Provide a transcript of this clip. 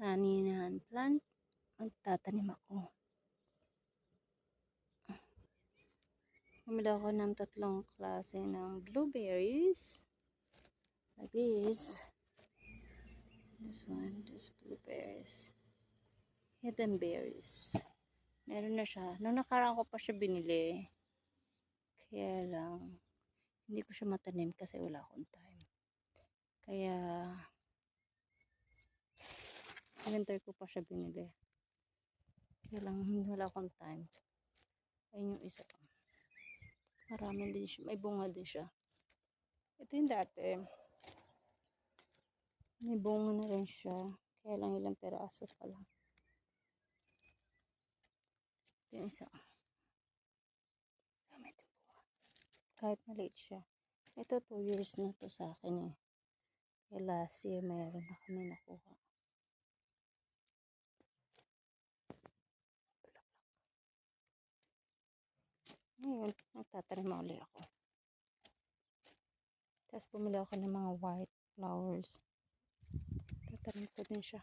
taniman plant. Magtatanim ako. Bumili ako ng 3 klase ng blueberries. Like this. This one, this blueberries. Hidden berries. Meron na siya. Nung nakaraan ko pa siya binili. Kaya lang, hindi ko siya matanim kasi wala akong time. Kaya, winter ko pa siya binili. Kaya lang, wala akong time. Ayun yung isa. Marami din siya. May bunga din siya. Ito yung dati. May bunga na rin siya. Kaya lang ilang peraso pa lang. Ito yung isa. May bunga. Kahit maliit siya. Ito 2 years na to sa akin eh. Kaya last year mayroon na kami nakuha. Ngayon, nagtatanim ulit ako. Tapos bumili ako ng mga white flowers. Tatanim ko din siya.